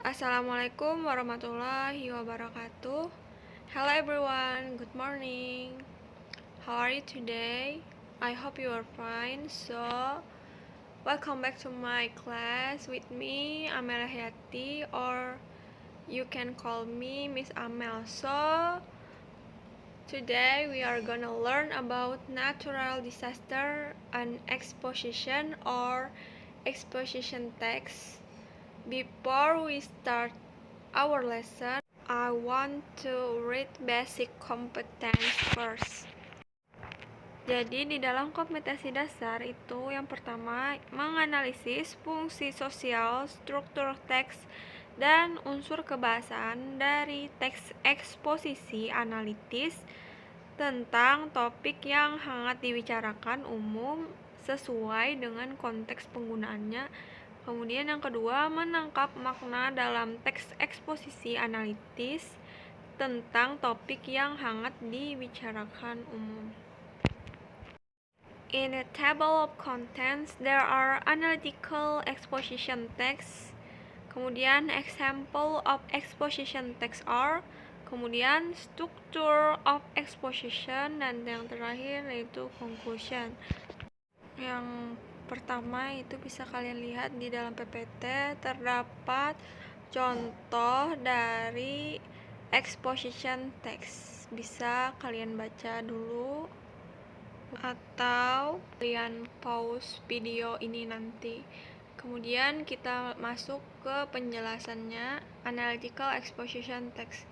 Assalamualaikum warahmatullahi wabarakatuh. Hello everyone, good morning. How are you today? I hope you are fine. Welcome back to my class with me, Amel Hayati, or you can call me Miss Amel. Today we are gonna learn about natural disaster and exposition or exposition text. Before we start our lesson, I want to read basic competence first. Jadi di dalam kompetensi dasar itu yang pertama menganalisis fungsi sosial, struktur teks, dan unsur kebahasaan dari teks eksposisi analitis tentang topik yang hangat dibicarakan umum sesuai dengan konteks penggunaannya. Kemudian yang kedua, menangkap makna dalam teks eksposisi analitis tentang topik yang hangat dibicarakan umum. In the table of contents, there are analytical exposition texts, kemudian example of exposition text are, kemudian structure of exposition, dan yang terakhir yaitu conclusion. Yang pertama itu bisa kalian lihat di dalam PPT terdapat contoh dari exposition text. Bisa kalian baca dulu atau kalian pause video ini nanti. Kemudian kita masuk ke penjelasannya, analytical exposition text.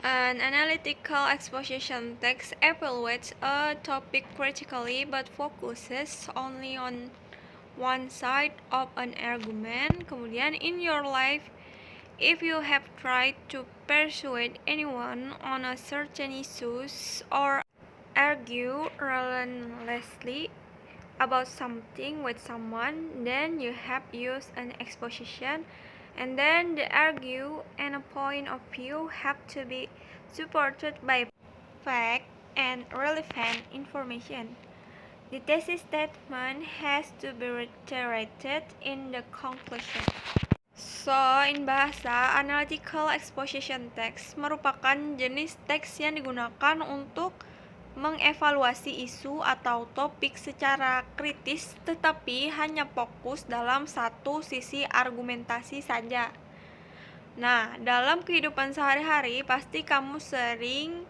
An analytical exposition text evaluates a topic critically but focuses only on one side of an argument. Kemudian, in your life, if you have tried to persuade anyone on a certain issue or argue relentlessly about something with someone, then you have used an exposition, and then the argue and a point of view have to be supported by fact and relevant information. The thesis statement has to be reiterated in the conclusion. In bahasa, analytical exposition text merupakan jenis teks yang digunakan untuk mengevaluasi isu atau topik secara kritis tetapi hanya fokus dalam satu sisi argumentasi saja. Nah, dalam kehidupan sehari-hari pasti kamu sering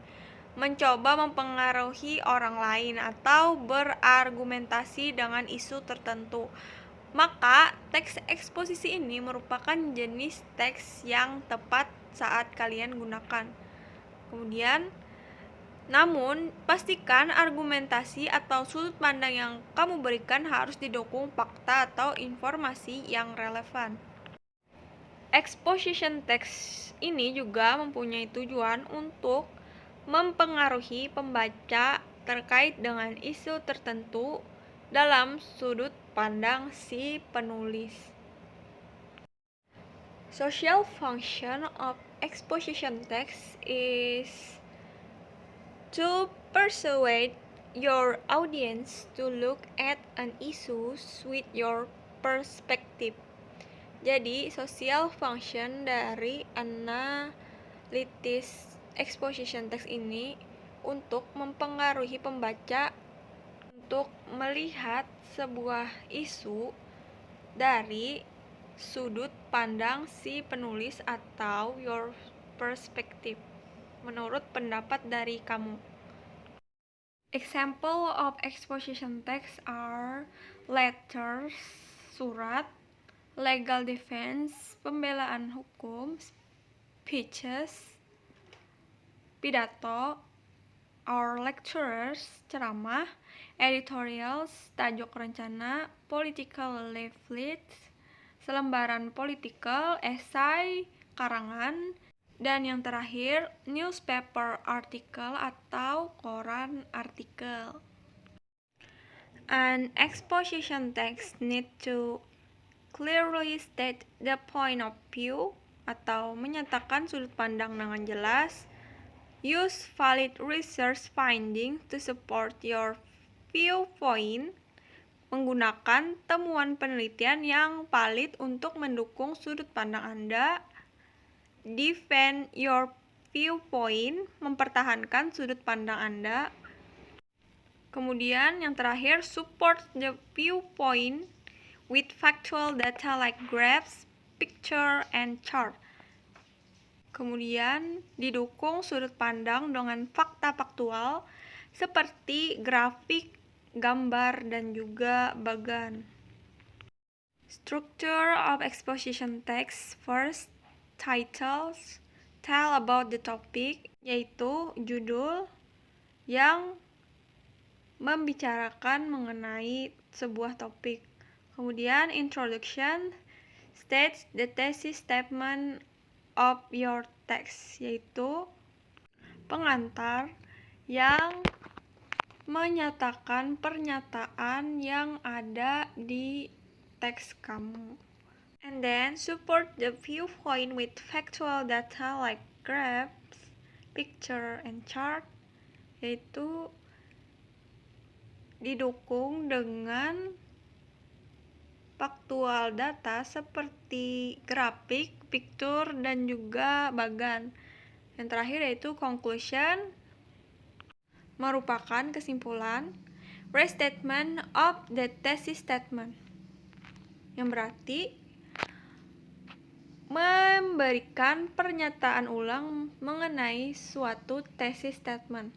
mencoba mempengaruhi orang lain atau berargumentasi dengan isu tertentu. Maka, teks eksposisi ini merupakan jenis teks yang tepat saat kalian gunakan. Kemudian, namun, pastikan argumentasi atau sudut pandang yang kamu berikan harus didukung fakta atau informasi yang relevan. Exposition text ini juga mempunyai tujuan untuk mempengaruhi pembaca terkait dengan isu tertentu dalam sudut pandang si penulis. Social function of exposition text is to persuade your audience to look at an issue with your perspective. Jadi, social function dari analysis exposition text ini untuk mempengaruhi pembaca untuk melihat sebuah isu dari sudut pandang si penulis atau your perspective, menurut pendapat dari kamu. Example of exposition text are letters, surat, legal defense, pembelaan hukum, speeches, pidato, or lectures, ceramah, editorials, tajuk rencana, political leaflets, selembaran political, esai, karangan, dan yang terakhir, newspaper article atau koran artikel. An exposition text need to clearly state the point of view atau menyatakan sudut pandang dengan jelas. Use valid research finding to support your viewpoint. menggunakan temuan penelitian yang valid untuk mendukung sudut pandang Anda. Defend your viewpoint, mempertahankan sudut pandang Anda. Kemudian yang terakhir, support the viewpoint with factual data like graphs, picture, and chart. Kemudian didukung sudut pandang dengan fakta faktual seperti grafik, gambar, dan juga bagan. Structure of exposition text. First, titles tell about the topic, yaitu judul yang membicarakan mengenai sebuah topik. Kemudian introduction states the thesis statement of your text, yaitu pengantar yang menyatakan pernyataan yang ada di teks kamu. And then support the viewpoint with factual data like graphs, picture, and chart, yaitu didukung dengan faktual data seperti grafik, picture, dan juga bagan. Yang terakhir yaitu conclusion, merupakan kesimpulan, restatement of the thesis statement, yang berarti memberikan pernyataan ulang mengenai suatu thesis statement.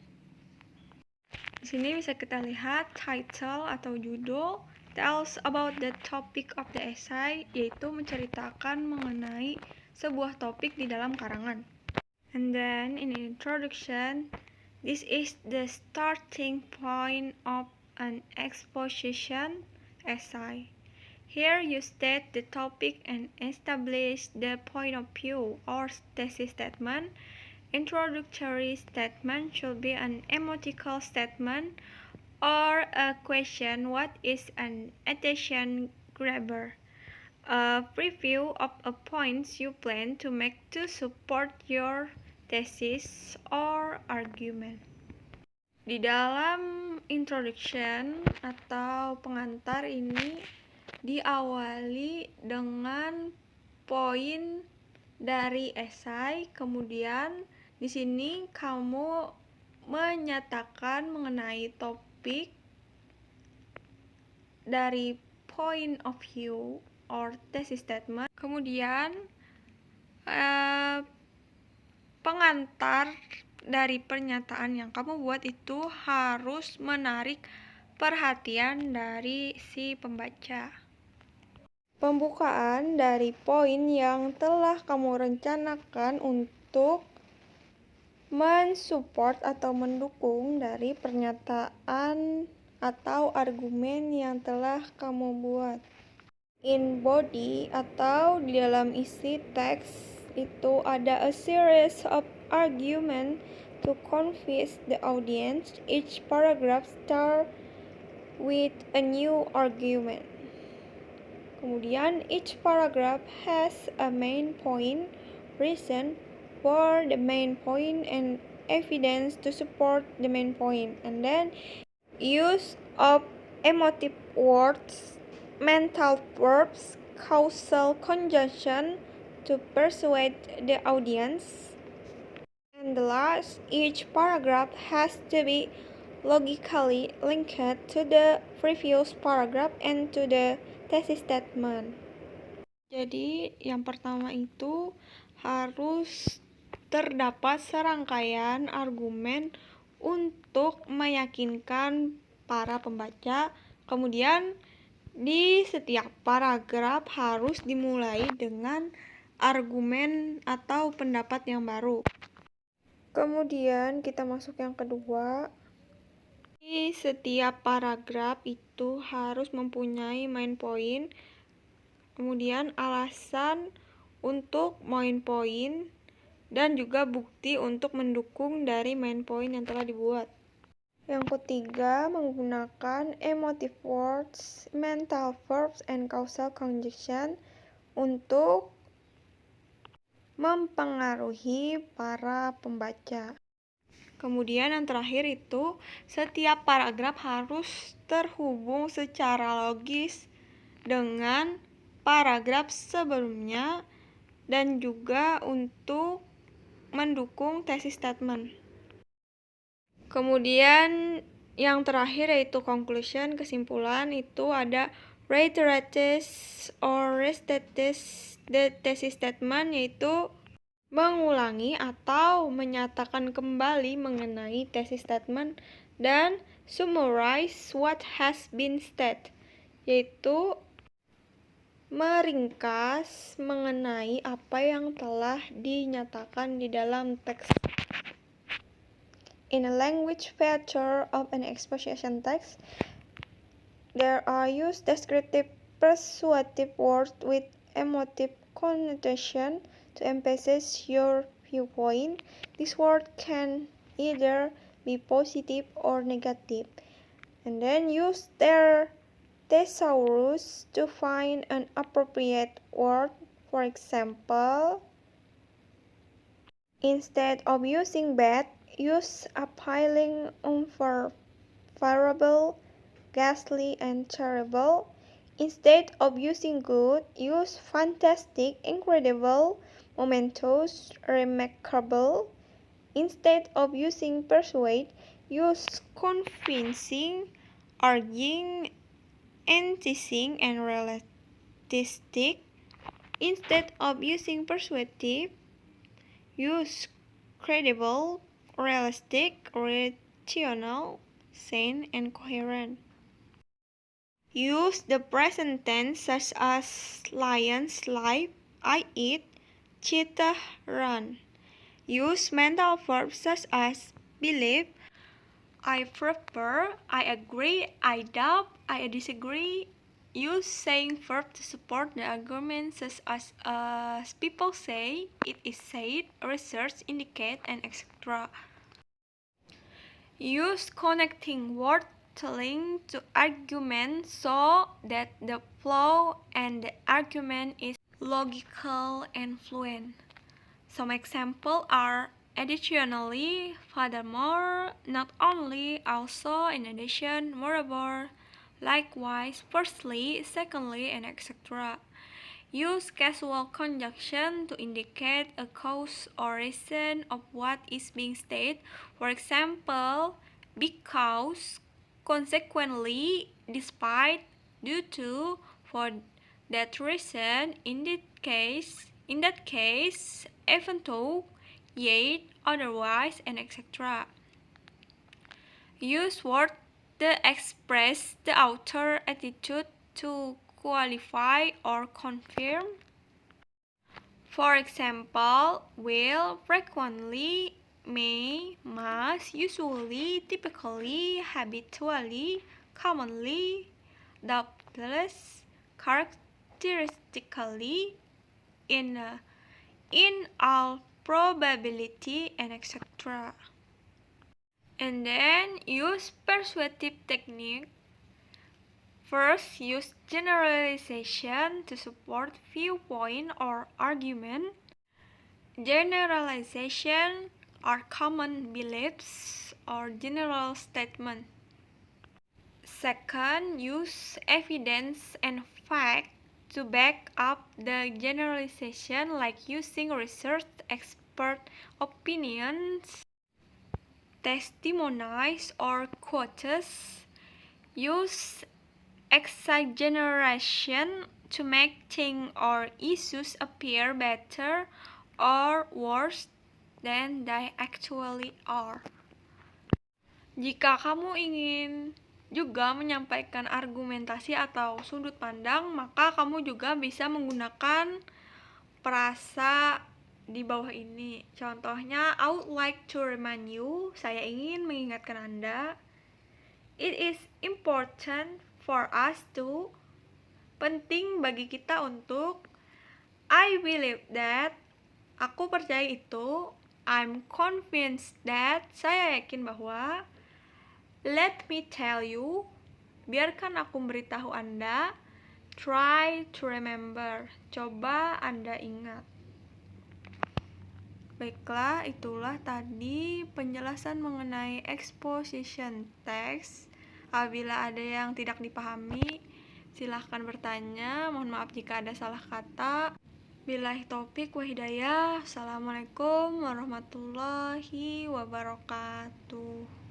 Di sini bisa kita lihat title atau judul tells about the topic of the essay, yaitu menceritakan mengenai sebuah topik di dalam karangan. And then in introduction, this is the starting point of an exposition essay. Here you state the topic and establish the point of view or thesis statement. Introductory statement should be an emotical statement or a question. What is an attention grabber? A preview of a points you plan to make to support your thesis or argument. Di dalam introduction atau pengantar ini diawali dengan poin dari esai, kemudian di sini kamu menyatakan mengenai topik dari point of view or thesis statement. Kemudian pengantar dari pernyataan yang kamu buat itu harus menarik perhatian dari si pembaca. Pembukaan dari poin yang telah kamu rencanakan untuk mensupport atau mendukung dari pernyataan atau argumen yang telah kamu buat. In body atau di dalam isi teks itu ada a series of argument to convince the audience. Each paragraph start with a new argument. Kemudian each paragraph has a main point, reason for the main point, and evidence to support the main point. And then use of emotive words, mental verbs, causal conjunction to persuade the audience. And the last, each paragraph has to be logically linked to the previous paragraph and to the thesis statement. Jadi yang pertama itu harus terdapat serangkaian argumen untuk meyakinkan para pembaca. Kemudian di setiap paragraf harus dimulai dengan argumen atau pendapat yang baru. Kemudian kita masuk yang kedua. Di setiap paragraf itu harus mempunyai main point, kemudian alasan untuk main point, dan juga bukti untuk mendukung dari main point yang telah dibuat. Yang ketiga, menggunakan emotive words, mental verbs, and causal conjunction untuk mempengaruhi para pembaca. Kemudian yang terakhir itu setiap paragraf harus terhubung secara logis dengan paragraf sebelumnya dan juga untuk mendukung thesis statement. Kemudian yang terakhir yaitu conclusion, kesimpulan, itu ada reiterate or restate the thesis statement, yaitu mengulangi atau menyatakan kembali mengenai thesis statement, dan summarize what has been said, yaitu meringkas mengenai apa yang telah dinyatakan di dalam teks. In a language feature of an exposition text, there are used descriptive persuasive words with emotive connotation to emphasize your viewpoint. This word can either be positive or negative. And then use their thesaurus to find an appropriate word. For example, instead of using bad, use appalling, unfavorable, ghastly, and terrible. Instead of using good, use fantastic, incredible, momentous, remarkable. Instead of using persuade, use convincing, urging, enticing, and realistic. Instead of using persuasive, use credible, realistic, rational, sane, and coherent. Use the present tense such as lions live, I eat, cheetah run. Use mental verbs such as believe, I prefer, I agree, I doubt, I disagree. Use saying verb to support the argument such as people say, it is said, research indicate, and etc. Use connecting word to link to argument so that the flow and the argument is logical and fluent. Some examples are additionally, furthermore, not only, also, in addition, moreover, likewise, firstly, secondly, and etc. Use casual conjunction to indicate a cause or reason of what is being stated. For example, because, consequently, despite, due to, for that reason, in that case, even though, yet, otherwise, and etc. Use words that express the author's attitude to qualify or confirm. For example, will, frequently, may, must, usually, typically, habitually, commonly, doubtless, characteristically, in all probability, and etc. And then use persuasive technique. First, use generalization to support viewpoint or argument. Generalization are common beliefs or general statements. Second, use evidence and fact to back up the generalization, like using research, expert opinions, testimonies, or quotes. Use exaggeration to make things or issues appear better or worse than they actually are. Jika kamu ingin juga menyampaikan argumentasi atau sudut pandang, maka kamu juga bisa menggunakan frasa di bawah ini. Contohnya, I would like to remind you, saya ingin mengingatkan Anda. It is important for us to, penting bagi kita untuk. I believe that, aku percaya itu. I'm convinced that, saya yakin bahwa. Let me tell you, biarkan aku memberitahu Anda. Try to remember, coba Anda ingat. Baiklah, itulah tadi penjelasan mengenai exposition text. Apabila ada yang tidak dipahami, silahkan bertanya. Mohon maaf jika ada salah kata. Billahi taufik wa hidayah. Assalamualaikum warahmatullahi wabarakatuh.